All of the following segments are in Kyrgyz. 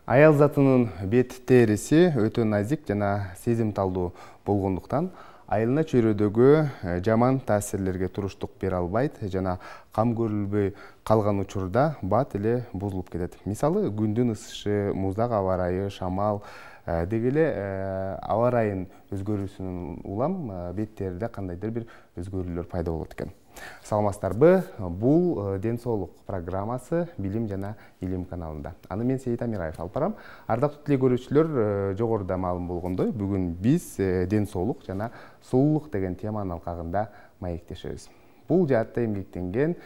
Аял затынын бет териси өтө назик жана сезимталдуу болгондуктан айылына чөйрөдөгү жаман таасирлерге туруштук бере албайт жана кам көрүлбөй калган учурда бат эле бузулуп кетет. Мисалы, күндүн ысышы, муздак аба ырайы, шамал деги эле аба ырайынын өзгөрүүсүнөн улам бет териде кандайдыр бир өзгөрүүлөр пайда болот экен. Саламатсыздарбы? Бул Ден соолук программасы Билим жана Илим каналында. Аны мен Сейит Амираев алып барам. Ардактуу теле көрүүчүлөр, жогоруда маалым болгондой, бүгүн биз ден соолук жана сулуулук деген теманын алкагында маектешебиз. Бул жаатта эмгектенген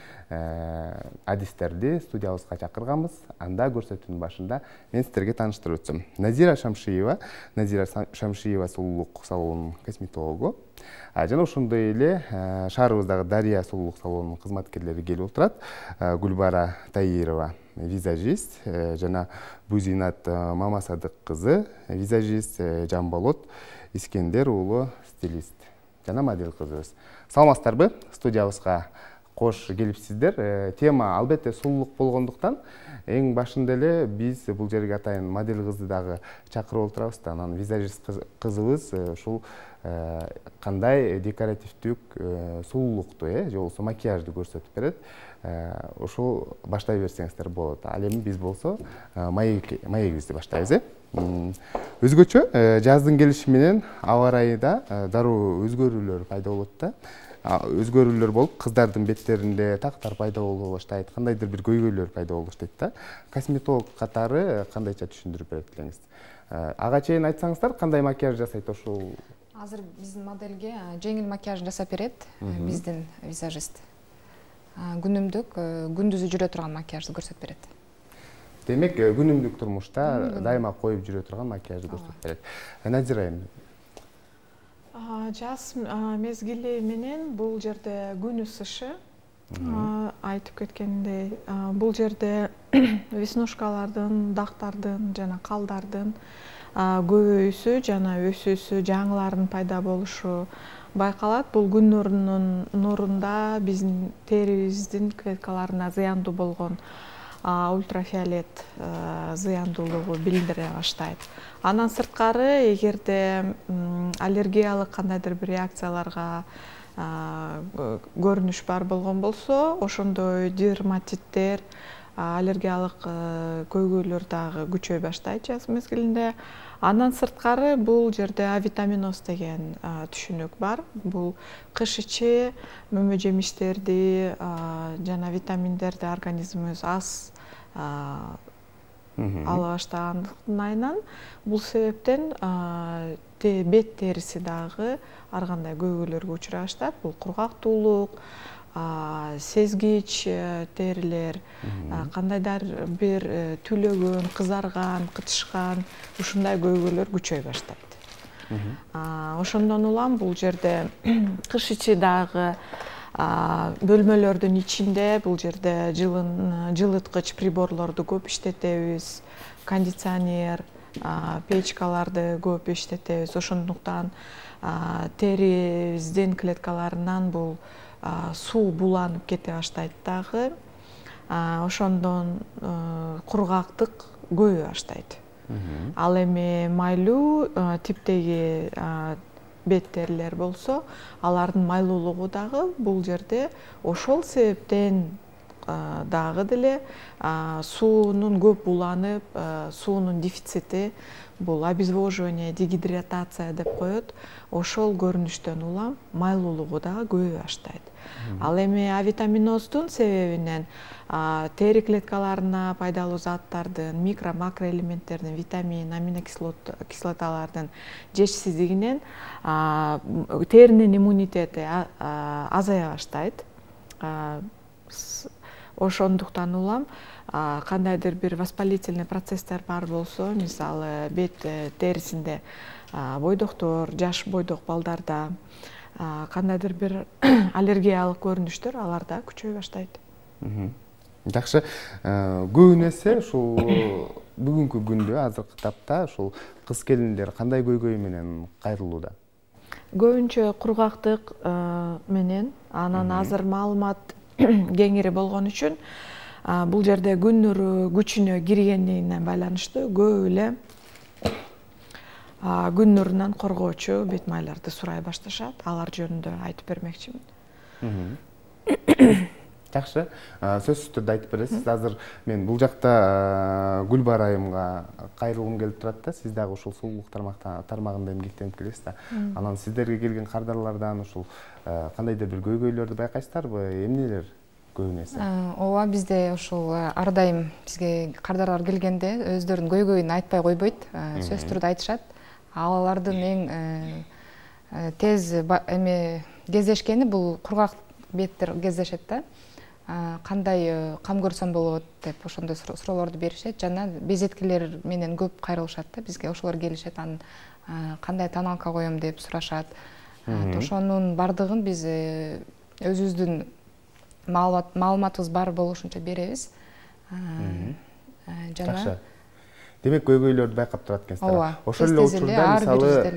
адистерди студиябызга чакырганбыз. Анда көрсөтүүнүн башында мен сиздерге тааныштырып өтсөм. Назира Шамшиева сулуулук салонунун косметологу. Жана ошондой эле шаарыбыздагы Дария сулуулук салонунун кызматкерлери келип отурат. Гүлбара Таирова визажист жана Бузинат Мамасадык кызы визажист, Жамболот Искендер уулу стилист жана модель кызыбыз. Саламатсыздарбы? Студиябызга кош келипсиздер. Тема албетте сулуулук болгондуктан эң башында эле биз бул жерге атайын модель кызды дагы чакырып отурабыз да. Анан визажист кызыбыз ушул кандай декоративдүү сулуулукту же болбосо макияжды көрсөтүп берет. Ушул баштай берсеңиздер болот. Ал эми биз болсо маегибизди баштайбыз. Өзгөчө жаздын келиши менен аба ырайда дароо өзгөрүүлөр пайда болот да. Өзгөрүүлөр болуп, кыздардын беттеринде тактар пайда боло баштайт, кандайдыр бир көйгөйлөр пайда боло баштайт да. Косметолог катары кандайча түшүндүрүп берет элеңиз? Ага чейин айтсаңыздар, кандай макияж жасайт ошол? Азыр биздин модельге жеңил макияж жасап берет биздин визажист. Күнүмдүк, күндүзү жүрө турган макияжды көрсөтүп берет. Демек, күнүмдүк турмушта дайыма коюп жүрө турган макияжды көрсөтүп берет. Назира эми жаз мезгили менен бул жерде күн ысышы, айтып кеткендей, бул жерде веснушкалардын, дактардын жана калдардын көбөйүүсү жана өсүүсү, жаңылардын пайда болушу байкалат. Бул күн нурунда биздин терибиздин клеткаларына зыяндуу болгон ультрафиолет зыяндуулугу билдире баштайт. Андан сырткары, эгерде аллергиялык кандайдыр бир реакцияларга көрүнүш бар болгон болсо, ошондой дерматиттер, аллергиялык көйгөйлөр дагы күчөй баштайт жаз мезгилинде. Андан сырткары, бул жерде авитаминоз деген түшүнүк бар. Бул кыш ичи мөмө жемиштерди жана витаминдерди организмибиз аз ала баштагандыктан, бул себептен бет териси дагы ар кандай көйгөйлөргө учура баштайт. Бул кургактуулук, сезгич терилер, кандайдыр бир түлөгөн, кызарган, кытышкан, ушундай көйгөйлөр күчөй баштайт. Ошондон улам бул жерде кыш ичи дагы бөлмөлөрдүн ичинде бул жерде жылыткыч приборлорду көп иштетебиз, кондиционер, печкаларды көп иштетебиз. Ошондуктан терибиздин клеткаларынан бул суу буланып кете баштайт дагы. Ошондон кургактык көбөй баштайт. Ал эми майлуу типтеги бет терилер болсо, алардын майлуулугу дагы бул жерде ошол себептен дагы деле суунун көп буланып, суунун дефицити, бул обезвоживание, дегидратация деп коет. Ошол көрүнүштөн улам майлуулугу дагы көбөй баштайт. Ал эми авитаминоздун себебинен тери клеткаларына пайдалуу заттардын, микро макроэлементтердин, витамин, аминокислоталардын жетишсиздигинен теринин иммунитети азая баштайт. Ошондуктан улам кандайдыр бир воспалительный процесстер бар болсо, мисалы бет терисинде бойдоктор, жаш бойдок балдарда кандайдыр бир аллергиялык көрүнүштөр аларда күчөй баштайт. Жакшы, көбүн эсе ушул бүгүнкү күндө азыркы тапта ушул кыз келиндер кандай көйгөй менен кайрылууда? Көбүнчө кургактык менен, анан азыр маалымат кеңири болгон үчүн Бул жерде күн нуру күчүнө киргенине байланыштуу көп эле күн нурунан коргоочу бет майларды сурай башташат. Алар жөнүндө айтып бермекчимин. Жакшы, сөзсүз түрдө айтып бересиз. Азыр мен бул жакта Гүлбара айымга кайрылгым келип турат да. Сиз дагы ушул сулуулук тармагында эмгектенип келесиз да. Анан сиздерге келген кардарлардан ушул кандайдыр бир көйгөйлөрдү байкайсыздарбы? Эмнелер көбүнесе? Ооба, бизде ушул ар дайым бизге кардарлар келгенде өздөрүнүн көйгөйүн айтпай койбойт, сөзсүз түрдө айтышат. Алардын эң тез кездешкени бул кургак беттер кездешет да. Кандай кам көрсөм болот деп ошондой суроолорду беришет. Жана безеткилер менен көп кайрылышат да, бизге ошолор келишет, анан кандай тоналка коем деп сурашат. Ошонун бардыгын биз өзүбүздүн маалыматыбыз бар болушунча беребиз. Жакшы. Демек көйгөйлөрдү байкап турат экенсиздер. Ооба. Ошол эле учурда мисалы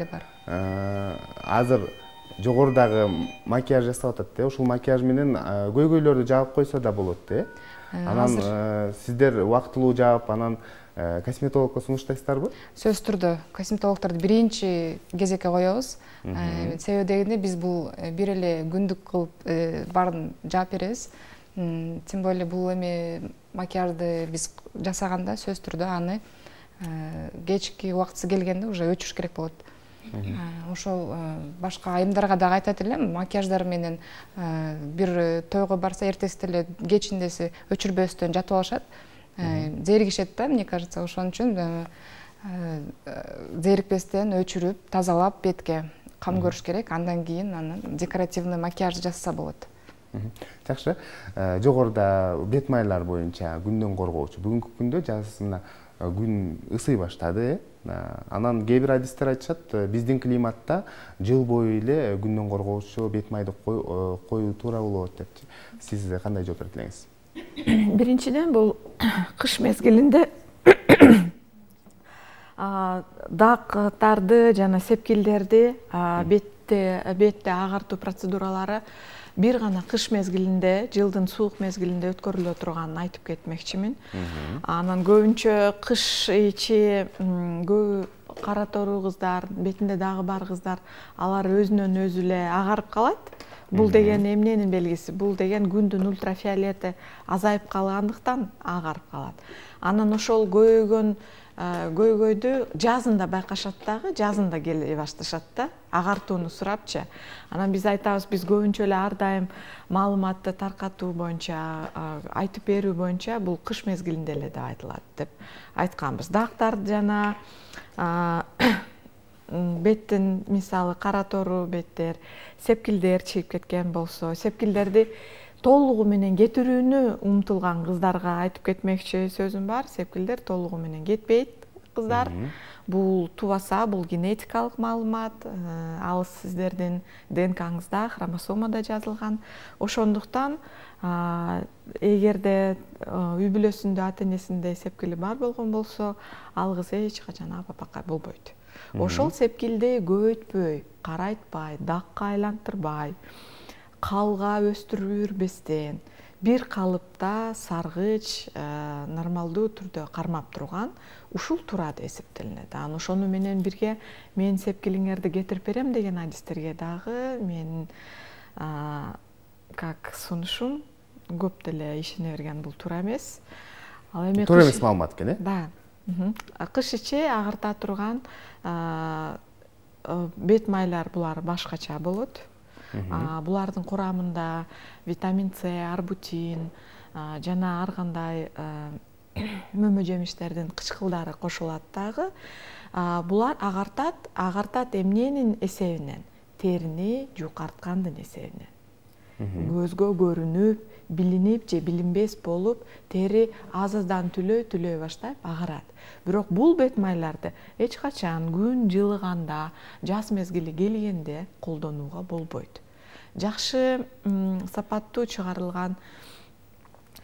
азыр жогорудагы макияж жасап атат да. Ушул макияж менен көйгөйлөрдү жаап койсо да болот да. Анан сиздер убактылуу жаап, анан косметологко сунуштайсыздарбы? Сөзсүз түрдө косметологдорду биринчи кезекке коебуз. Себеби дегенде биз бул бир эле күндүк кылып баарын жаап беребиз. Тем более бул эми макияжды биз жасаганда сөзсүз түрдө аны кечки убактысы келгенде уже өчүрүш керек болот. Ошол башка айымдарга дагы айтат элем, макияждар менен бир тойго барса эртеси эле кечиндеси өчүрбөстөн жатып алышат. Зээригишет да, мне кажется, ошон үчүн зээрикпестен өчүрүп, тазалап бетке кам көрүш керек. Андан кийин анан декоративный макияж жасаса болот. Жакшы. Жогоруда бет майлар боюнча күндөн коргоочу. Бүгүнкү күндө жазына күн ысый баштады. Анан кээ бир адистер айтышат, биздин климатта жыл бою эле күндөн коргоочу бет майды коюу туура болот деп. Сиз кандай жооп берет элеңиз? Биринчиден бул кыш мезгилинде дактарды жана сепкилдерди бетте агартуу процедуралары бир гана кыш мезгилинде, жылдын суук мезгилинде өткөрүлө турганын айтып кетмекчимин. Анан көбүнчө кыш ичи көп кара тору кыздар, бетинде дагы бар кыздар, алар өзүнөн өзү эле агарып калат. Бул деген эмненин белгиси? Бул деген күндүн ультрафиолети азайып калгандыктан агарып калат. Анан ошол көйгөйдү жазында байкашат дагы, жазында келе башташат да, агартууну сурапчы. Анан биз айтабыз, биз көбүнчө эле ар дайым маалыматты таркатуу боюнча, айтып берүү боюнча бул кыш мезгилинде эле деп айтылат деп айтканбыз. Дактар жана беттин мисалы кара тору беттер, сепкилдер чыгып кеткен болсо, сепкилдерди толугу менен кетирүүнү умтулган кыздарга айтып кетмекчи сөзүм бар. Сепкилдер толугу менен кетпейт кыздар. Бул тубаса, бул генетикалык маалымат, ал сиздердин ДНКңызда, хромосомада жазылган. Ошондуктан эгерде үй бүлөсүндө ата-энесинде сепкили бар болгон болсо, ал кыз эч качан апапакай болбойт. Ошол сепкилди көбөйтпөй, карайтпай, дакка айлантырбай, калга өстүрүрбестен, бир калыпта саргыч нормалдуу түрдө кармап турган ушул туура деп эсептелинет. Анан ошону менен бирге мен сепкилиңерди кетирип берем деген адистерге дагы менин как сунушум көп деле ишене берген бул туура эмес. Ал эми туура эмес маалымат экен, да. Кыш ичи агарта турган бет майлар булар башкача болот. Булардын курамында витамин С, арбутин жана ар кандай мөмө жемиштердин кычкылдары кошулат дагы. Булар агартат эмненин эсебинен? Терини жукарткандын эсебинен. Көзгө көрүнүп, билинип же билинбес болуп, тери аз-аздан түлөй баштап агарат. Бирок бул бет майларды эч качан күн жылыганда, жаз мезгили келгенде колдонууга болбойт. Жакшы сапаттуу чыгарылган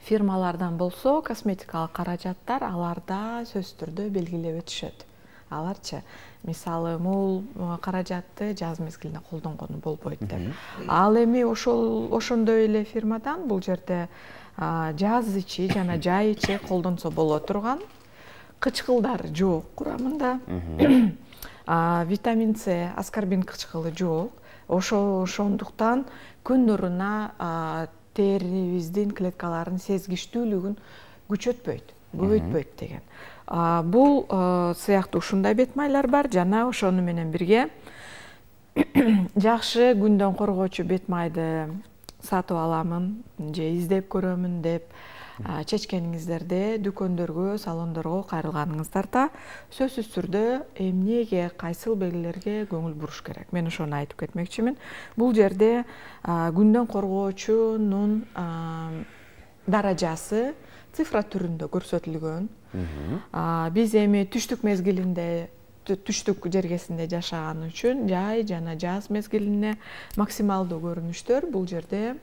фирмалардан болсо, косметикалык каражаттар аларда сөзсүз түрдө белгилеп өтүшөт. аларчы мисалы могул каражатты жаз мезгилинде колдонгону болбойт деп. Ал эми ошондой эле фирмадан бул жерде жаз ичи жана жай ичи колдонсо боло турган кычкылдар жок курамында. Витамин С, аскорбин кычкылы жок. Ошондуктан күн нуруна терибиздин клеткаларынын сезгичтүүлүгүн күчөтпөйт, көбөйтпөйт деген. Бул сыяктуу ушундай бет майлар бар жана ошону менен бирге жакшы күндөн коргоочу бет майды сатып аламын же издеп көрөмүн деп чечкениңиздерде дүкөндөргө, салондорго кайрылганыңыздарда сөзсүз түрдө эмнеге, кайсыл белгилерге көңүл буруш керек. Мен ошону айтып кетмекчимин. Бул жерде күндөн коргоочунун даражасы цифра түрүндө көрсөтүлгөн. Биз эми түштүк мезгилинде, түштүк жергесинде жашаган үчүн жай жана жаз мезгилине максималдуу көрүнүштөр бул жерде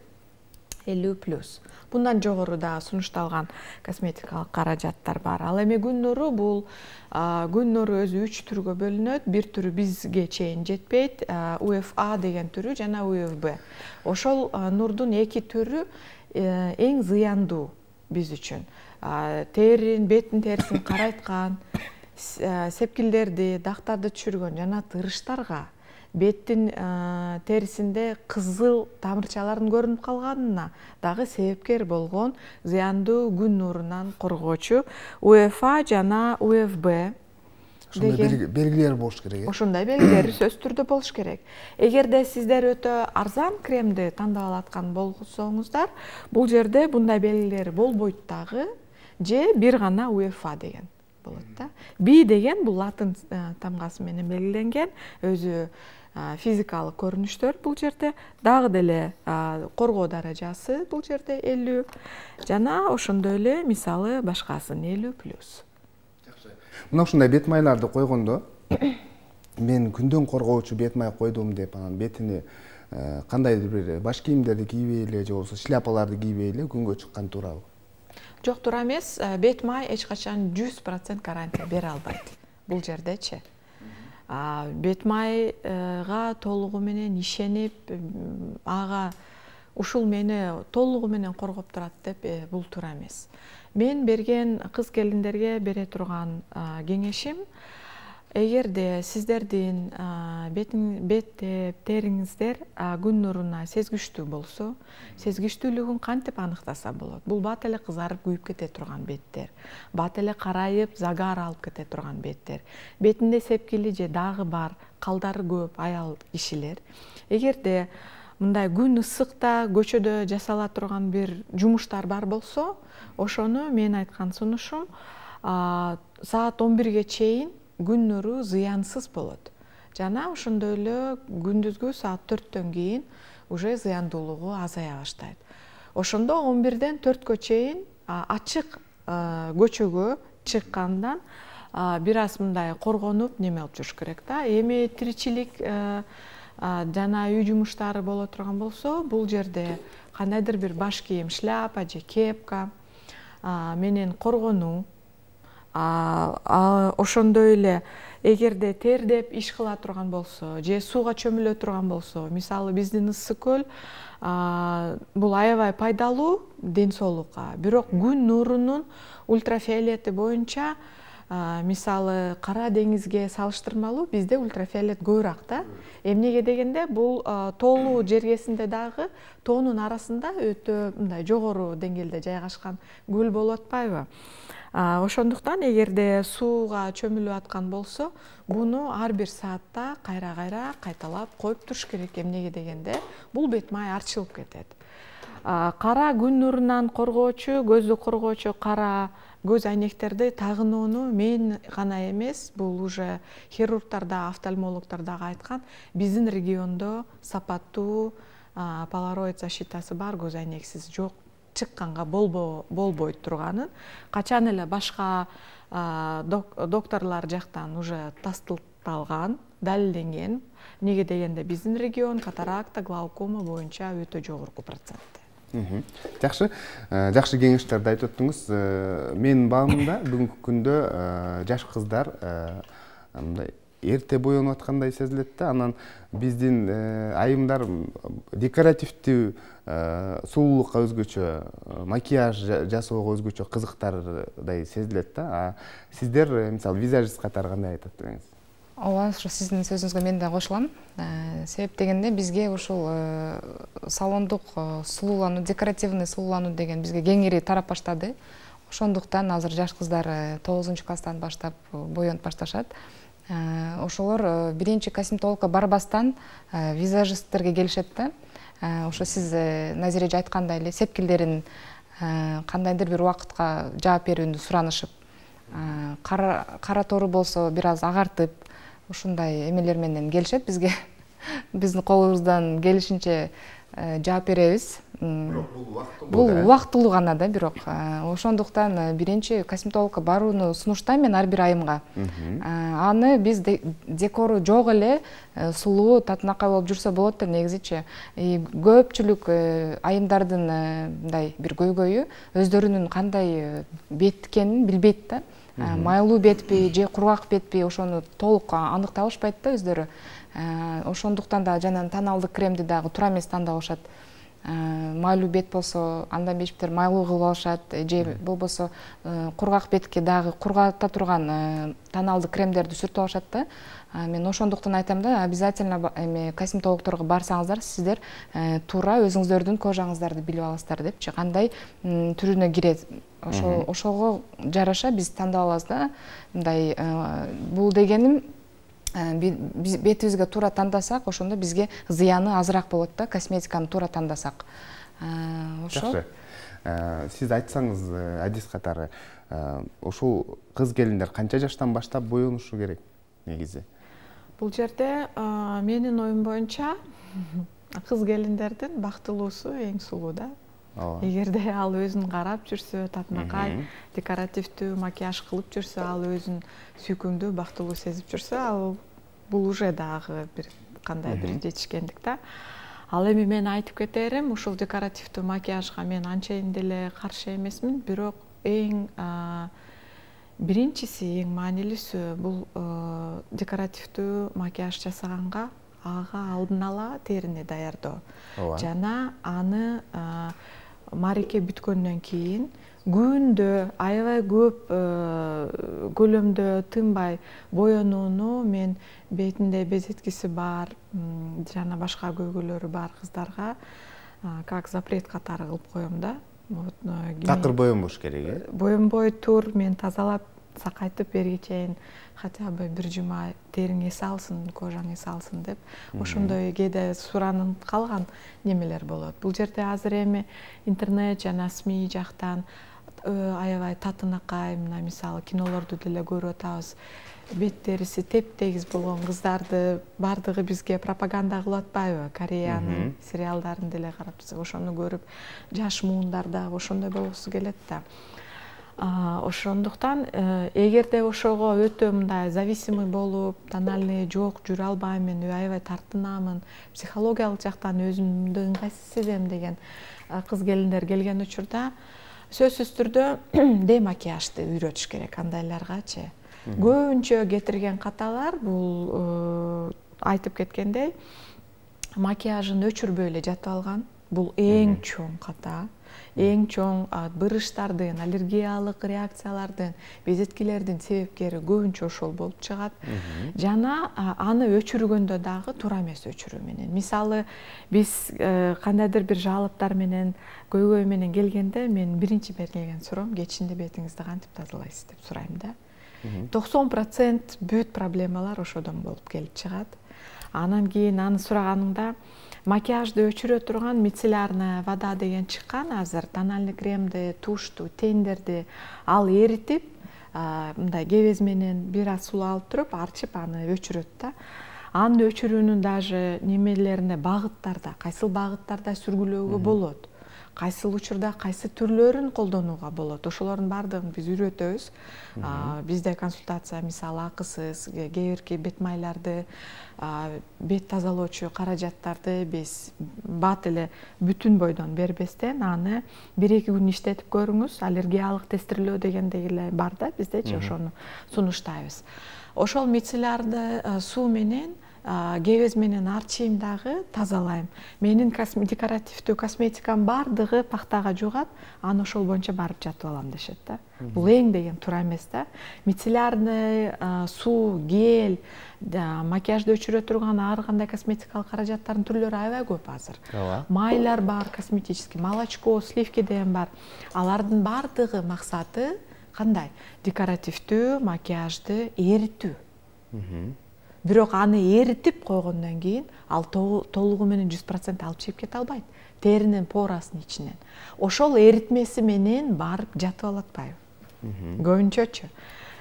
50+. Bundan жогору да сунушталган косметикалык каражаттар бар. Ал эми күн нуру бул күн нуру өзү 3 түргө бөлүнөт. Бир түрү бизге чейин жетпейт. UFA деген түрү жана UFB. Ошол нурдун эки түрү эң зыяндуу биз үчүн. Беттин терисин карайткан, сепкилдерди, дактарды түшүргөн жана тырыштарга беттин терисинде кызыл тамырчалардын көрүнүп калганына дагы себепкер болгон зыяндуу күн нурунан коргоочу UFA жана UFB ошондой белгилер болуш керек. Ошондой белгилер сөзсүз түрдө болуш керек. Эгерде сиздер өтө арзан кремди тандап алаткан болсоңуздар, бул жерде мындай белгилер болбойт дагы, же бир гана UFA деген болот да. B деген бул латын тамгасы менен белгиленген, өзү физикалык көрүнүштөр бул жерде, дагы деле коргоо даражасы бул жерде 50 жана ошондой эле мисалы башкасын 50+. Мына ушундай бет майларды койгондо мен күндөн коргоочу бет май койдум деп анан бетине кандайдыр бир баш кийимдерди кийбей эле же болбосо шляпаларды кийбей эле күнгө чыккан туурабы? Жок, туура эмес. Бет май эч качан 100% гарантия бере албайт бул жердечи. Бет майга толугу менен ишенип, ага ушул мени толугу менен коргоп турат деп бул туура эмес. Мен берген кыз келиндерге бере турган кеңешим, эгерде сиздердин бет териңиздер күн нуруна сезгичтүү болсо, сезгичтүүлүгүн кантип аныктаса болот? Бул бат эле кызарып күйүп кете турган беттер, бат эле карайып загар алып кете турган беттер, бетинде сепкили же дагы бар, калдары көп аял кишилер. Эгерде мындай күн ысыкта көчөдө жасала турган бир жумуштар бар болсо, ошону мен айткан сунушум саат 11ге чейин күн нуру зыянсыз болот. Жана ошондой эле күндүзгү саат 4төн кийин уже зыяндуулугу азая баштайт. Ошондо 11ден 4кө чейин ачык көчөгө чыккандан бир аз мындай коргонуп неме алып жүрүш керек да. Эми тиричилик жана үй жумуштары боло турган болсо, бул жерде кандайдыр бир баш кийим, шляпа же кепка менен коргонуу, ошондой эле эгерде тердеп иш кыла турган болсо же сууга чөмүлө турган болсо, мисалы биздин ысык көл бул аябай пайдалуу ден соолукка, бирок күн нурунун ультрафиолети боюнча мисалы кара деңизге салыштырмалуу бизде ультрафиолет көбүрөөк да. Эмнеге дегенде бул тоолуу жергесинде дагы тоонун арасында өтө мындай жогору деңгээлде жайгашкан көл болуп атпайбы? Ошондуктан эгерде сууга чөмүлүп аткан болсо, буну ар бир саатта кайра кайталап коюп туруш керек. Эмнеге дегенде бул бет май арчылып кетет. Кара күн нурунан коргоочу, көздү коргоочу кара көз айнектерди тагынууну мен гана эмес, бул уже хирургтар да, офтальмологдор дагы айткан, биздин региондо сапаттуу полароид защитасы бар көз айнексиз жок, чыкканга болбойт турганын, качан эле башка докторлор жактан уже тастыкталган, далилденген. Неге дегенде биздин регион катаракта, глаукома боюнча өтө жогорку процентте. Жакшы кеңештерди айтып өттүңүз. Менин баамымда бүгүнкү күндө жаш кыздар мындай эрте боенуп аткандай сезилет да. Анан биздин айымдар декоративдүү сулуулукка өзгөчө, макияж жасоого өзгөчө кызыктардай сезилет да. А сиздер мисалы визажист катары кандай айтат элеңиз? Ооба, ошо сиздин сөзүңүзгө мен да кошулам. Себеп дегенде бизге ушул салондук сулуулануу, декоративный сулуулануу деген бизге кеңири тарап баштады. Ошондуктан азыр жаш кыздар 9-класстан баштап боенуп башташат. Ошолор биринчи косметологко барбастан визажисттерге келишет да. Ошо сиз Назиреже айткандай эле сепкилдерин кандайдыр бир убакытка жаап берүүнү суранышып, кара тору болсо бир аз агартып, ушундай эмелер менен келишет бизге. Биздин колубуздан келишинче жаап беребиз. Бул убактылуу гана да, бирок ошондуктан биринчи косметологко барууну сунуштайм мен ар бир айымга. Аны биз декору жок эле сулуу татынакай болуп жүрсө болот да негизичи. Көпчүлүк айымдардын мындай бир көйгөйү өздөрүнүн кандай бет экенин билбейт да. Майлуу бетпи же кургак бетпи, ошону толук аныктап алышпайт да өздөрү. Ошондуктан да жана тоналдык кремди дагы туура эмес тандап алышат. Майлуу бет болсо андан бешиптер майлуу кылып алышат, же болбосо кургак бетке дагы кургата турган тоналдык кремдерди сүртүп алышат да. Мен ошондуктан айтам да, обязательно эме косметологторго барсаңыздар, сиздер туура өзүңүздөрдүн кожаңыздарды билип аласыздар депчи, кандай түрүнө кирет. Ошого жараша биз тандап алабыз да. Мындай бул дегеним бетибизге туура тандасак, ошондо бизге зыяны азыраак болот да, косметиканы туура тандасак. Жакшы. Сиз айтсаңыз адис катары, ушул кыз келиндер канча жаштан баштап боенушу керек негизи? Бул жерде менин оюм боюнча кыз келиндердин бактылуусу эң сулуу да. Эгерде ал өзүн карап жүрсө, татынакай декоративдүү макияж кылып жүрсө, ал өзүн сүйкүмдүү, бактылуу сезип жүрсө, ал бул уже дагы бир кандай бир жетишкендик да. Ал эми мен айтып кетерим, ушул декоративдүү макияжга мен анчейин деле каршы эмесмин, бирок эң биринчиси, эң маанилүүсү бул декоративдүү макияж жасаганга ага алдын ала терини даярдоо. Жана аны марике бүткөндөн кийин күндө аябай көп көлөмдө тынбай боенууну мен бетинде безеткиси бар жана башка көйгөйлөрү бар кыздарга как запрет катары кылып коем да. Такыр боенбош керек, э? Боенбой тур, мен тазалап сакайтып берге чейин хотя бы бир жума териң эс алсын, кожаң эс алсын деп ошондой кээде суранып калган немелер болот. Бул жерде азыр эми интернет жана СМИ жактан аябай татынакай, мына мисалы кинолорду деле көрүп атабыз. Бет териси теп-тегиз болгон кыздарды бардыгы бизге пропаганда кылып атпайбы? Кореянын сериалдарын деле карап турсак, ошону көрүп жаш муундар дагы ошондой болгусу келет да. Ошондуктан эгерде ошого өтө мындай зависимый болуп, тональный жок, жүрө албайм, мен аябай тартынамын, психологиялык жактан өзүмдү ыңгайсыз сезем деген кыз келиндер келген учурда сөзсүз түрдө демакияжды үйрөтүш керек андайларгачы. Көбүнчө кетирген каталар бул айтып кеткендей макияжын өчүрбөй эле жатып алган. Бул эң чоң ката. Эң чоң бырыштардын, аллергиялык реакциялардын, безеткилердин себепкери көбүнчө ошол болуп чыгат. Жана аны өчүргөндө дагы туура эмес өчүрүү менен. Мисалы, биз кандайдыр бир жалыптар менен, көйгөй менен келгенде мен биринчи берилген суроом кечинде бетиңизди кантип тазалайсыз деп сурайм да. 90% бүт проблемалар ошодон болуп келип чыгат. Анан кийин аны сураганымда макияжды өчүрө турган мицеллярная вода деген чыккан азыр, тональный кремди, тушту, тендерди ал эритип, мындай кебез менен бир аз суу алып туруп, арчып аны өчүрөт да. Аны өчүрүүнүн даже немелерине багыттарда, кайсыл багыттарда сүргүлөөгө болот. кайсыл учурда кайсы түрлөрүн колдонууга болот, ошолордун баардыгын биз үйрөтөбүз. Бизде консультация мисалы акысыз, кээ бирки бет майларды, бет тазалоочу каражаттарды биз бат эле бүтүн бойдон бербестен аны 1-2 күн иштетип көрүңүз. Аллергиялык тестирлөө дегендей эле бар да биздечи, ошону сунуштайбыз. Ошол мицеллярды суу менен кебез менен арчийм дагы, тазалайм. Менин декоративдүү косметикам бардыгы пахтага жугат, аны ошол боюнча барып жатып алам дешет да. Бул эң деген туура эмес да. Мицеллярный суу, гель, макияжды өчүрө турган ар кандай косметикалык каражаттардын түрлөрү аябай көп азыр. Майлар бар, косметический, молочко, сливки деген бар. Алардын бардыгы максаты кандай? Декоративдүү макияжды эритүү. Бирок аны эритип койгондон кийин ал толугу менен 100% алып чыгып кете албайт. Теринин порасынын ичинен. Ошол эритмеси менен барып жатып алат атпайбы? Көбүнчөчү.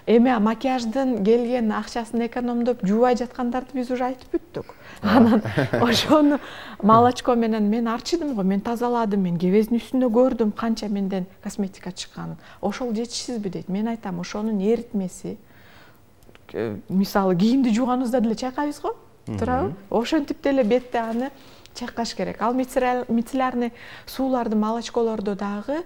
Эми макияждын келген акчасын экономдоп жуубай жаткандарды биз уже айтып бүттүк. Анан ошону молочко менен мен арчыдым го, мен тазаладым, мен кебездин үстүндө көрдүм канча менден косметика чыкканын. Ошол жетишсизби дейт. Мен айтам, ошонун эритмеси мисалы кийимди жууганыбызда деле чайкайбыз го, туурабы? Ошентип деле бетте аны чайкаш керек. Ал мицеллярный сууларды, молочколорду дагы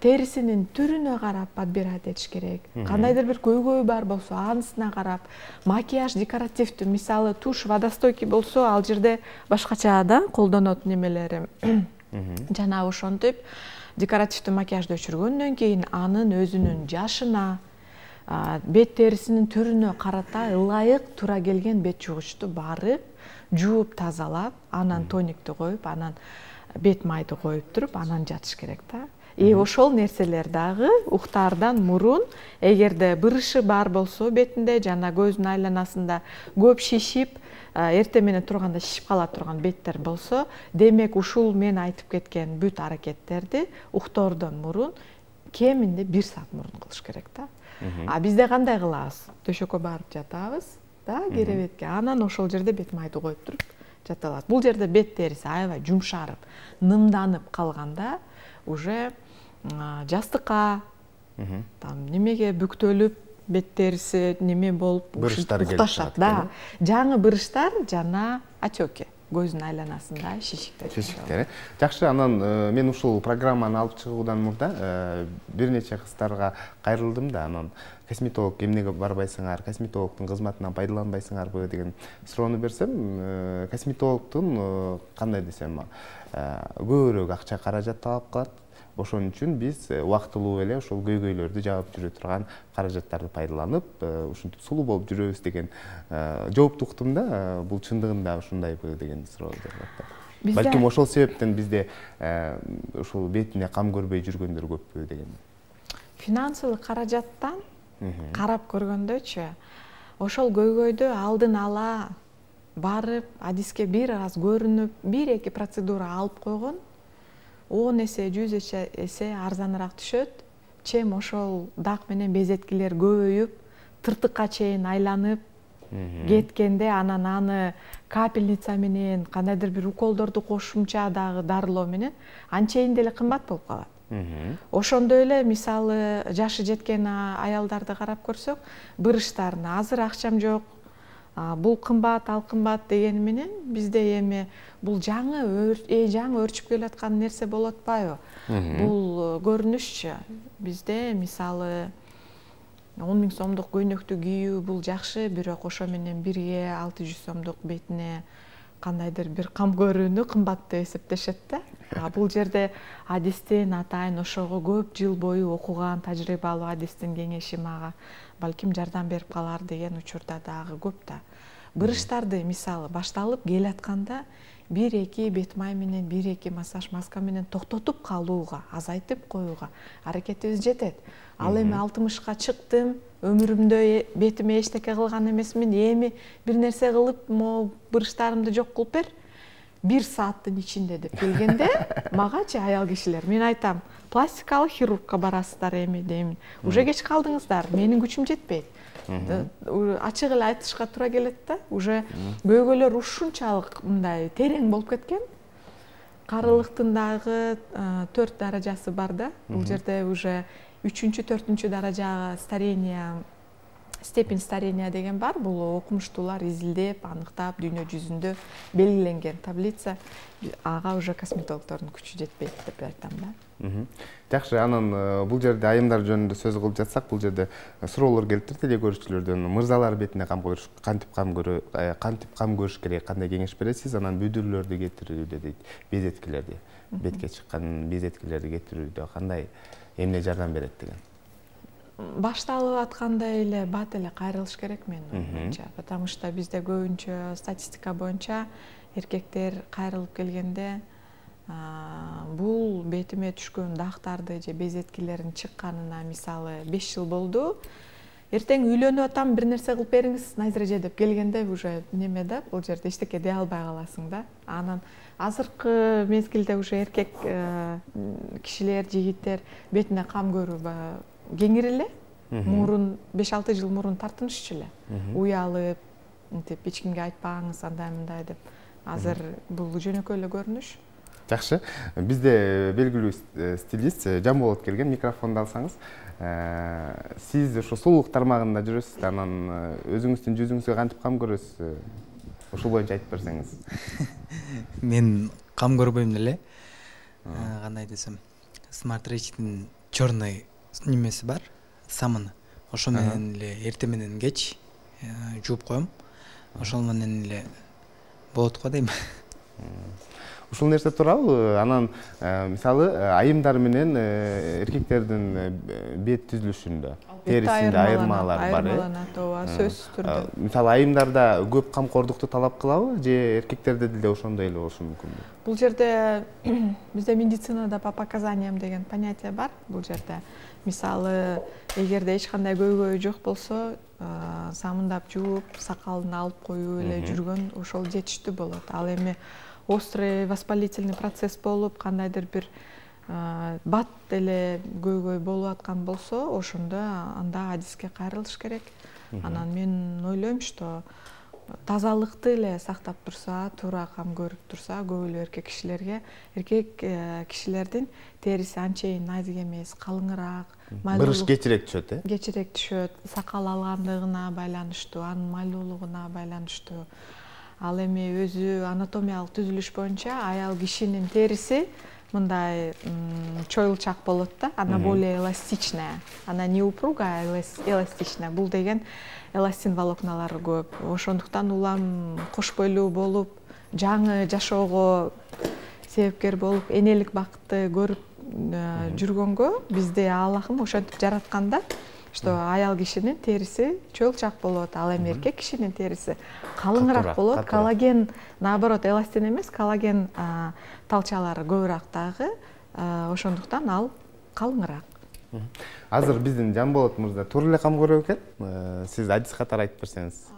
терисинин түрүнө карап подбирать этиш керек. Кандайдыр бир көйгөй бар болсо, анысына карап, макияж декоративдүү, мисалы туш водостойкий болсо, ал жерде башкача да колдонот немелери. Жана ошентип декоративдүү макияжды өчүргөндөн кийин анын өзүнүн жашына, бет терисинин түрүнө карата ылайык туура келген бет жугучту барып, жууп тазалап, анан тоникту коюп, анан бет майды коюп туруп, анан жатыш керек да. Ошол нерселер дагы уктаардан мурун, эгерде бырышы бар болсо бетинде жана көздүн айланасында көп шишип, эртең менен турганда шишип кала турган беттер болсо, демек ушул мен айтып кеткен бүт аракеттерди уктоордон мурун кеминде 1 саат мурун кылыш керек да. Бизде кандай кылабыз? Төшөккө барып жатабыз да, керебетке. Анан ошол жерде бет майды коюп туруп жата алат. Бул жерде бет териси аябай жумшарып, нымданып калганда уже жастыкка, там немеге бүктөлүп, бет териси неме болуп укташат да. Жаңы бырыштар жана отеки. Көздүн айланасында шишиктер. Жакшы, анан мен ушул программаны алып чыгуудан мурда бир нече кыздарга кайрылдым да, анан косметолог эмнеге барбайсыңар, косметологдун кызматынан пайдаланбайсыңарбы деген суроону берсем, косметологдун кандай десем, көбүрөөк акча каражат талап кылат. Ошон үчүн биз убактылуу эле ошол көйгөйлөрдү жаап жүрө турган каражаттарды пайдаланып, ушинтип сулуу болуп жүрөбүз деген жоопту уктум да. Бул чындыгында ушундайбы деген суроо берет. Балким ошол себептен бизде ушул бетине кам көрбөй жүргөндөр көппү деген. Финансылык каражаттан карап көргөндөчү, ошол көйгөйдү алдын ала барып, адиске бир аз көрүнүп, 1-2 процедура алып койгон 10 эсе, 100 эсе арзаныраак түшөт. Чем ошол дак менен безеткилер көбөйүп, тыртыкка чейин айланып кеткенде, анан аны капельница менен, кандайдыр бир уколдорду кошумча дагы дарылоо менен анчейин деле кымбат болуп калат. Ошондой эле мисалы жашы жеткен аялдарды карап көрсөк, бырыштарын азыр акчам жок, бул кымбат, ал кымбат дегени менен бизде эми бул жаңы өрчүп келаткан нерсе болуп атпайбы? Бул көрүнүшчү. Бизде мисалы 10 000 сомдук көйнөктү кийүү бул жакшы, бирок ошо менен бирге 600 сомдук бетине кандайдыр бир кам көрүүнү кымбат деп эсептешет да. Бул жерде адистин атайын ошого көп жыл бою окуган тажрыйбалуу адистин кеңеши мага балким жардам берип калар деген учурда дагы көп да. Бырыштарды мисалы башталып келатканда 1-2 бет май менен, 1-2 массаж маска менен токтотуп калууга, азайтып коюуга аракетибиз жетет. Ал эми 60ка чыктым, өмүрүмдө бетиме эчтеке кылган эмесмин, эми бир нерсе кылып, бырыштарымды жок кылып бер. 1 сааттын ичинде деп келгенде, магачы аял кишилер, мен айтам, пластикалык хирургка барасыздар эми дейм. Уже кеч калдыңыздар, менин күчүм жетпейт. Ачык эле айтышка туура келет да. Уже көйгөйлөр ушунчалык мындай терең болуп кеткен. карылыктын дагы 4 даражасы бар да. Бул жерде уже 3-4 даражага степень старения деген бар. Бул окумуштуулар изилдеп, аныктап, дүйнө жүзүндө белгиленген таблица. Ага уже косметологдордун күчү жетпейт деп айтам да. Жакшы, анан бул жерде айымдар жөнүндө сөз кылып жатсак, бул жерде суроолор келиптир теле көрүүчүлөрдөн. Мырзалар бетине кам көрүш, кантип кам көрүш керек, кандай кеңеш бересиз? Анан бүдүрлөрдү кетирүүдө дейт, безеткилерди, бетке чыккан безеткилерди кетирүүдө кандай эмне жардам берет деген. Башталып атканда эле бат эле кайрылыш керек менин оюмча, потому что бизде көбүнчө статистика боюнча эркектер кайрылып келгенде бул бетиме түшкөн дактарды же безеткилердин чыкканына мисалы 5 жыл болду. Эртең үйлөнүп атам, бир нерсе кылып бериңиз, Найзиреже деп келгенде уже неме да, бул жерде эчтеке дей албай каласың да. Анан азыркы мезгилде уже эркек кишилер, жигиттер бетине кам көрүү кеңири эле. Мурун 5-6 жыл мурун тартыныччу эле. Уялып, мынтип эч кимге айтпаңыз, андай мындай деп. Азыр бул жөнөкөй эле көрүнүш. Жакшы. Бизде белгилүү стилист Жамболот келген, микрофонду алсаңыз. Сиз ошо сулуулук тармагында жүрөсүз, анан өзүңүздүн жүзүңүзгө кантип кам көрөсүз? Ошол боюнча айтып берсеңиз. Мен кам көрбөйм эле. Кандай десем, Smart Reach'тин чорный немеси бар, самыны. Ошол менен эле эртең менен кеч жууп коем. Ошол менен эле болот го дейм. Ушул нерсе туурабы? Анан мисалы айымдар менен эркектердин бет түзүлүшүндө терисинде айырмалар бар. Ооба, сөзсүз түрдө. Мисалы айымдарда көп камкордукту талап кылабы же эркектерде деле ошондой эле болушу мүмкүнбү? Бул жерде бизде медицинада по показаниям деген понятие бар. Бул жерде мисалы эгерде эч кандай көйгөй жок болсо, самындап жууп, сакалын алып коюу эле жүргөн ошол жетиштүү болот. Ал эми острый воспалительный процесс болуп, кандайдыр бир бат эле көйгөй болуп аткан болсо, ошондо анда адиске кайрылыш керек. Анан мен ойлойм, что тазалыкты эле сактап турса, туура кам көрүп турса, көп эле эркек кишилердин териси анчейин назик эмес, калыңыраак, бырыш кечирээк түшөт, кечирээк түшөт, сакал алгандыгына байланыштуу, анын майлуулугуна байланыштуу. Ал эми өзү анатомиялык түзүлүш боюнча аял кишинин териси мындай чоюлчак болот да, она более эластичная, она не упругая, эластичная. Бул деген эластин волокналары көп. Ошондуктан улам кош бойлуу болуп, жаңы жашоого себепкер болуп, энелик бакытты көрүп жүргөнгө бизде Аллахым ошентип жараткан да, что аял кишинин териси чоюлчак болот, ал эми эркек кишинин териси калыңыраак болот. Коллаген, наоборот, эластин эмес, коллаген талчалары көбүрөөк дагы, ошондуктан ал калыңыраак. Азыр биздин Жамболот мырза туура эле кам көрөт экен. Сиз адис катары айтып берсеңиз.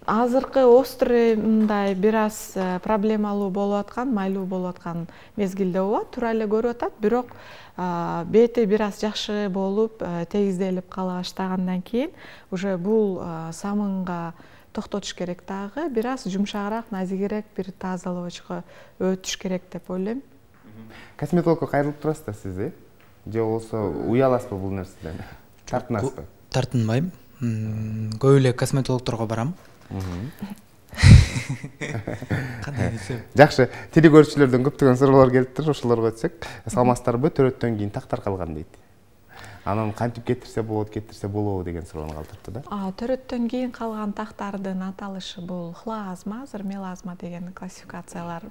Азыркы острый мындай бир аз проблемалуу болуп аткан, майлуу болуп аткан мезгилде ооба, туура эле көрүп атат, бирок бети бир аз жакшы болуп, тегизделип кала баштагандан кийин уже бул самынга токтотуш керек дагы, бир аз жумшагыраак, назигирээк бир тазалоочко өтүш керек деп ойлойм. Косметологко кайрылып турасызбы сиз, же болбосо уяласызбы бул нерседен? Тартынасызбы? Тартынбайм. Көп эле косметологдорго барам. Кандай десем? Жакшы, теле көрүүчүлөрдөн көптөгөн суроолор келиптир, ошолорго өтсөк. Саламатсыздарбы? Төрөттөн кийин тактар калган дейт. Анан кантип кетирсе болобу деген суроону калтырыпты да. Төрөттөн кийин калган тактардын аталышы бул хлоазма, мелазма деген классификациялар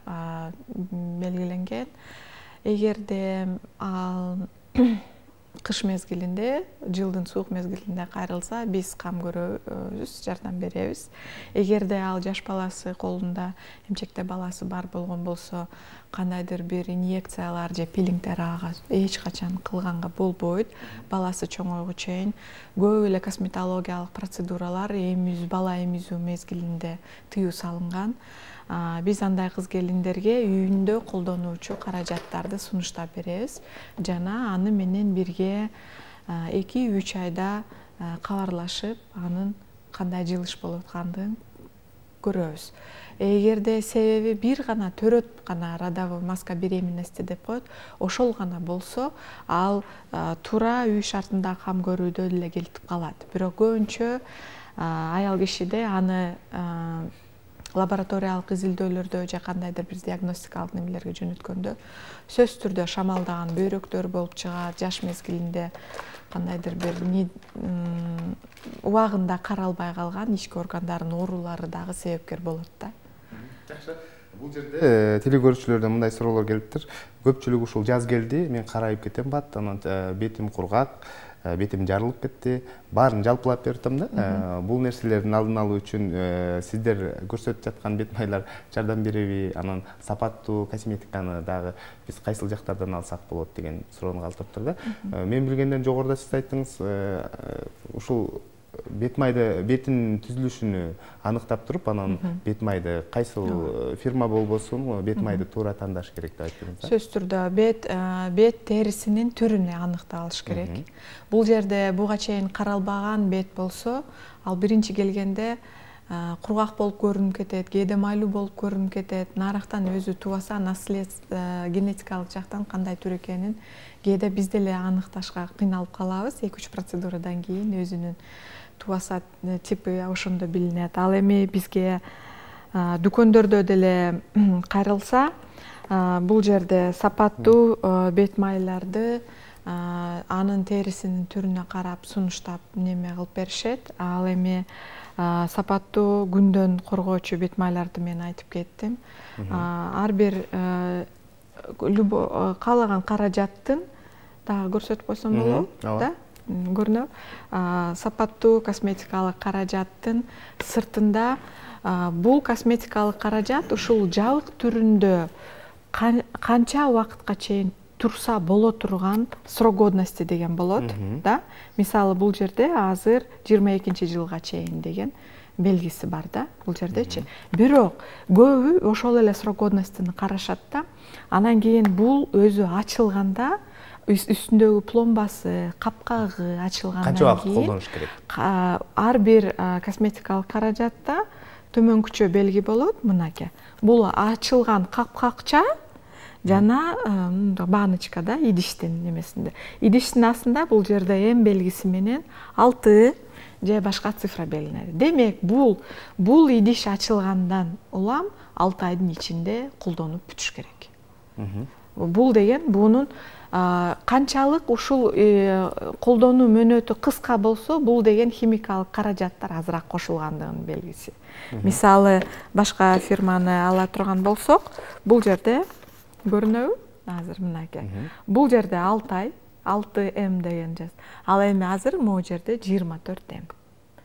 белгиленген. Эгерде ал кыш мезгилинде, жылдын суук мезгилинде кайрылса, биз кам көрөбүз, жардам беребиз. Эгерде ал жаш баласы колунда, эмчекте баласы бар болгон болсо, кандайдыр бир инъекциялар же пилингдер ага эч качан кылганга болбойт. Баласы чоңойгу чейин көп эле косметологиялык процедуралар бала эмизүү мезгилинде тыюу салынган. Биз андай кыз келиндерге үйүндө колдонуучу каражаттарды сунуштап беребиз жана аны менен бирге 2-3 айда кабарлашып, анын кандай жылыш болуп аткандыгын көрөбүз. Эгерде себеби бир гана төрөт гана родовой маска беременности деп коет, ошол гана болсо, ал туура үй шартындагы кам көрүүдө деле келтип калат. Бирок көбүнчө аял кишиде аны лабораториялык изилдөөлөрдө же кандайдыр бир диагностикалык немелерге жөнөткөндө сөзсүз түрдө шамалдаган бөйрөктөр болуп чыгат, жаш мезгилинде кандайдыр бир убагында каралбай калган ички органдардын оорулары дагы себепкер болот да. Жакшы. Бул жерде телекөрүүчүлөрдөн мындай суроолор келиптир. Көпчүлүк ушул жаз келди, мен карайып кетем бат, анан бетим кургак, бетим жарылып кетти, баарын жалпылап бердим да. Бул нерселердин алдын алуу үчүн сиздер көрсөтүп жаткан бет майлар жардам береби, анан сапаттуу косметиканы дагы биз кайсыл жактардан алсак болот деген суроону калтырыптыр да. Мен билгенден жогоруда сиз айттыңыз, ушул бет майды, бетин түзүлүшүнү аныктап туруп, анан бет майды кайсыл фирма болбосун, бет майды туура тандаш керек деп айттыңыз. Сөзсүз түрдө бет терисинин түрүнү аныкталыш керек. Бул жерде буга чейин каралбаган бет болсо, ал биринчи келгенде кургак болуп көрүнүп кетет, кээде майлуу болуп көрүнүп кетет. Нарактан өзү тубаса, генетикалык жактан кандай түр экенин кээде биз деле аныкташка кыйналып калабыз. 2-3 процедурадан кийин өзүнүн тубаса типи ошондо билинет. Ал эми бизге дүкөндөрдө деле кайрылса, бул жерде сапаттуу бет майларды анын терисинин түрүнө карап сунуштап неме кылып беришет. Ал эми сапаттуу күндөн коргоочу бет майларды мен айтып кеттим. Ар бир каалаган каражаттын дагы көрсөтүп койсом болобу, да? Көрүнөбү? Сапаттуу косметикалык каражаттын сыртында бул косметикалык каражат ушул жабык түрүндө канча убакытка чейин турса боло турган срок годности деген болот, да? Мисалы бул жерде азыр 22-жылга чейин деген белгиси бар да, бул жердечи. Бирок көбү ошол эле срок годностьтуну карашат да. Анан кийин бул өзү ачылганда, үстүндөгү пломбасы, капкагы ачылгандан кийин канча убакыт колдонуш керек? Ар бир косметикалык каражатта төмөнкүчө белги болот, мынакей. Бул ачылган капкакча жана баночка да, идиштин немесинде. Идиштин астында бул жерде эм белгиси менен 6 же башка цифра белгиленет. Демек, бул идиш ачылгандан улам 6 айдын ичинде колдонуп бүтүш керек. Бул деген бунун канчалык ушул колдонуу мөөнөтү кыска болсо, бул деген химикалык каражаттар азыраак кошулгандыгынын белгиси. Мисалы, башка фирманы ала турган болсок, бул жерде көрүнөбү? Азыр мынакей. Бул жерде 6 ай, 6М деген жаз. Ал эми азыр могу жерде 24М.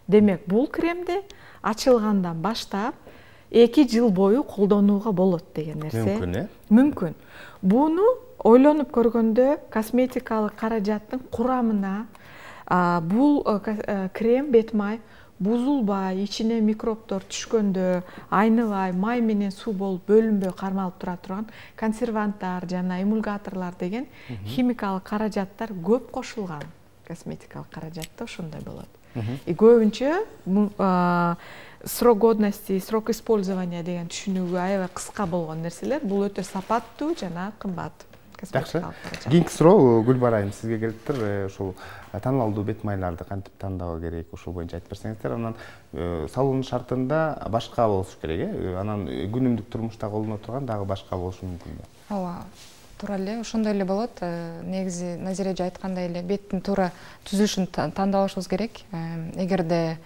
Демек, бул кремди ачылгандан баштап 2 жыл бою колдонууга болот деген нерсе. Мүмкүн, Мүмкүн. Буну ойлонуп көргөндө косметикалык каражаттын курамына бул крем, бет май бузулбай, ичине микробдор түшкөндө айныбай, май менен суу болуп бөлүнбөй кармалып тура турган консерванттар жана эмульгаторлор деген химикалык каражаттар көп кошулган. Косметикалык каражатта ошондой болот. И көбүнчө срок годности, срок использования деген түшүнүгү аябай кыска болгон нерселер, бул өтө сапаттуу жана кымбат. Жакшы. Кийинки суроо Гүлбара айым сизге келиптир. Ушул таанылдуу бет майларды кантип тандоо керек, ушул боюнча айтып берсеңиздер. Анан салон шартында башка болуш керек, анан күнүмдүк турмушта колдоно турган дагы башка болушу мүмкүн. Ооба, туура эле, ошондой эле болот. Негизи Назира эже айткандай эле беттин туура түзүлүшүн тандалышыбыз керек. Эгерде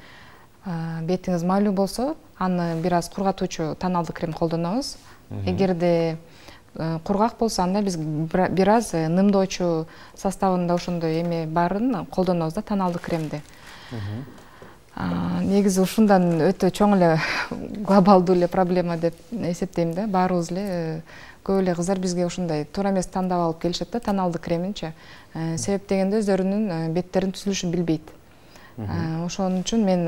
бетиңиз майлуу болсо, аны бир аз кургатуучу таналдуу крем колдонобуз. Эгерде кургак болсо, анда биз бир аз нымдоочу составында ошондой эме барын колдонобуз да, таналдуу кремди. Негизи ушундан өтө чоң эле глобалдуу эле проблема деп эсептейм да. Баарыбыз эле көп эле кыздар бизге ушундай туура эмес тандап алып келишет да, таналдуу креминчи. Себеп дегенде өздөрүнүн беттеринин түзүлүшүн билбейт. Ошон үчүн мен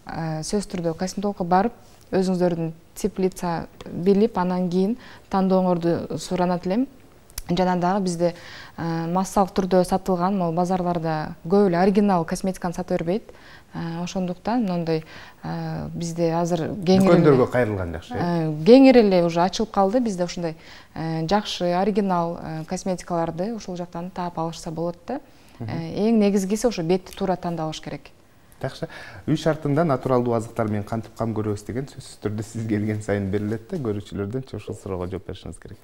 сөзсүз түрдө косметологко барып, өзүңүздөрдүн тип лица билип, анан кийин тандооңорду суранат элем. жана дагы бизде массалык түрдө сатылган могу базарларда көп эле оригинал косметиканы сата бербейт. Ошондуктан мындай бизде азыр дүкөндөргө кайрылган жакшы. Кеңири эле уже ачылып калды. Бизде ушундай жакшы оригинал косметикаларды ушул жактан таап алышса болот да. Эң негизгиси ошо бетти туура тандалыш керек. Жакшы. Үй шартында натуралдуу азыктар менен кантип кам көрөбүз деген сөзсүз түрдө сиз келген сайын берилет да, көрүүчүлөрдөн ушул суроого жооп беришиңиз керек.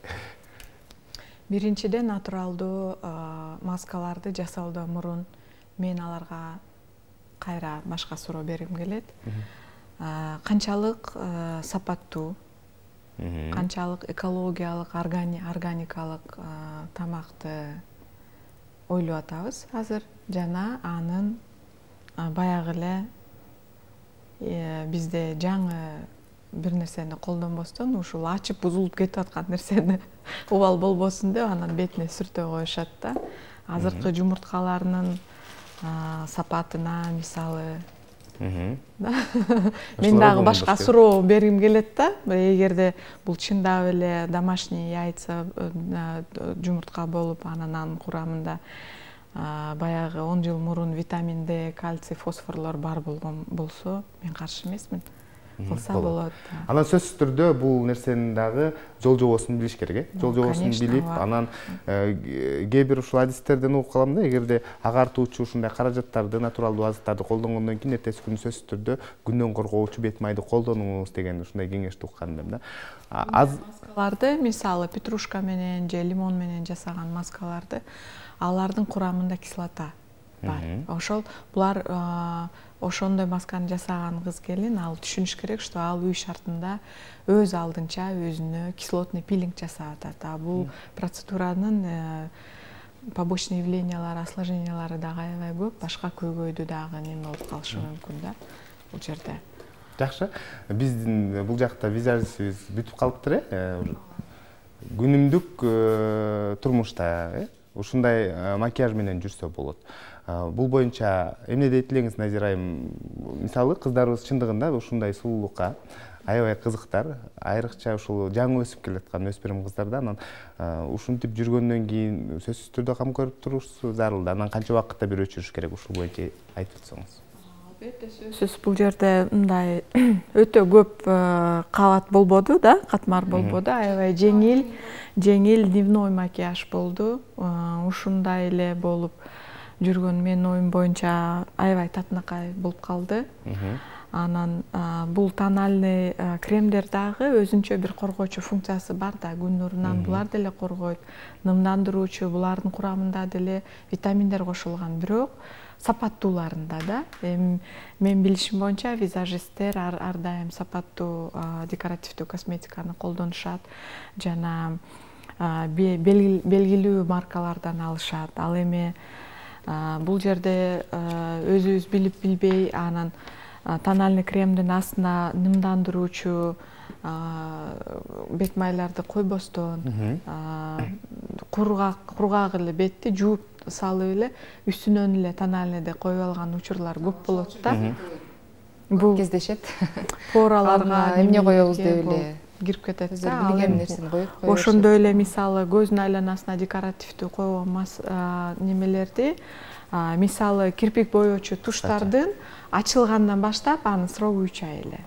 Биринчиден натуралдуу маскаларды жасоодо мурун мен аларга кайра башка суроо бергим келет. Канчалык сапаттуу, канчалык экологиялык, органикалык тамакты ойлоп атабыз азыр, жана анын баягы эле бизде жаңы бир нерсени колдонбостон ушул ачып бузулуп кетип аткан нерсени убал болбосун деп анан бетине сүртө коюшат да. Азыркы жумурткаларынын сапатына мисалы мен дагы башка суроо бергим келет да. Эгерде бул чындап эле домашний яйца жумуртка болуп анан курамында баягы 10 жыл мурун витамин D, кальций, фосфорлор бар болгон болсо мен каршы эмесмин. Кылса болот. Анан сөзсүз түрдө бул нерсенин дагы жол жобосун билиш керек, Жол жобосун билип, анан кээ бир ушул адистерден угуп калам да, эгерде агартуучу ушундай каражаттарды, натуралдуу азыктарды колдонгондон кийин эртеси күнү сөзсүз түрдө күндөн коргоочу бет майды колдонуңуз деген ушундай кеңешти уккандым да. Маскаларды, мисалы петрушка менен же лимон менен жасаган маскаларды, алардын курамында кислота бар. Ошол булар ошондой масканы жасаган кыз келин ал түшүнүш керек, что ал үй шартында өз алдынча өзүнө кислотный пилинг жасап атат. Бул процедуранын побочный явлениялары, осложнениялары дагы аябай көп, башка көйгөйдү дагы неме болуп калышы мүмкүн да бул жерде. Жакшы. Биздин бул жакта визажистибиз бүтүп калыптыр, күнүмдүк турмушта ушундай макияж менен жүрсө болот. Бул боюнча эмне дейт элеңиз, Назира айым? Мисалы, кыздарыбыз чындыгында ушундай сулуулукка аябай кызыктар, айрыкча ушул жаңы өсүп келаткан өспүрүм кыздарда, анан ушинтип жүргөндөн кийин сөзсүз түрдө кам көрүп туруш зарыл. Анан канча убакытта бир өчүрүш керек, ушул боюнча айтып өтсөңүз. Албетте, сөзсүз бул жерде мындай өтө көп кабат болбоду да, катмар болбоду, аябай жеңил дневной макияж болду. Ушундай эле болуп жүргөн менин оюм боюнча аябай татынакай болуп калды. Анан бул тональный кремдер дагы өзүнчө бир коргоочу функциясы бар да, күн нурунан булар деле коргойт, нымдандыруучу, булардын курамында деле витаминдер кошулган, бирок сапаттууларында да. Мен билишим боюнча визажисттер ар дайым сапаттуу декоративдүү косметиканы колдонушат, жана белгилүү маркалардан алышат. Ал эми бул жерде өзүбүз билип билбей анан тональный кремдин астына нымдандыруучу бет майларды койбостон, кургак эле бетти жууп салып эле үстүнөн эле тональныйды коюп алган учурлар көп болот да. Бул кездешет. Пораларга эмне коебуз деп эле кирип кетет да. Билген нерсени коюп. Ошондой эле мисалы көздүн айланасына декоративдүү койгон немелерди, мисалы кирпик боечу туштардын ачылгандан баштап анын срогу 3 ай эле.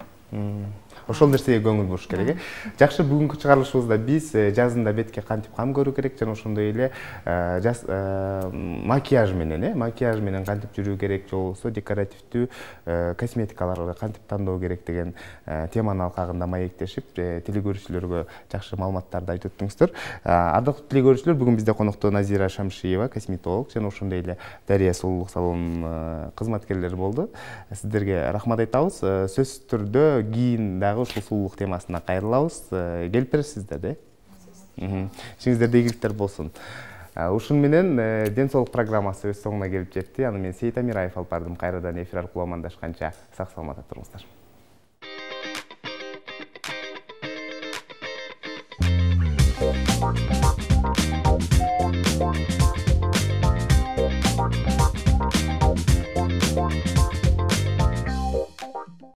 Ошол нерсеге көңүл буруш керек. Жакшы, бүгүнкү чыгарылышыбызда биз жазында бетке кантип кам көрүү керек жана ошондой эле макияж менен кантип жүрүү керек, же болбосо декоративдүү косметикаларды кантип тандоо керек деген теманын алкагында маектешип, теле көрүүчүлөргө жакшы маалыматтарды айтып өттүңүздөр. Ардактуу теле көрүүчүлөр, бүгүн бизде конокто Назира Шамшиева, косметолог, жана ошондой эле Дария сулуулук салонунун кызматкерлери болду. Сиздерге рахмат айтабыз. Сөзсүз түрдө кийин дагы ушул сулуулук темасына кайрылабыз. Келип бересиздер да? Ишиңиздерде ийгиликтер болсун. Ушун менен Ден соолук программасы өз соңуна келип жетти. Аны мен Сейит Амираев алып бардым. Кайрадан эфир аркылуу амандашканча сак саламатта туруңуздар.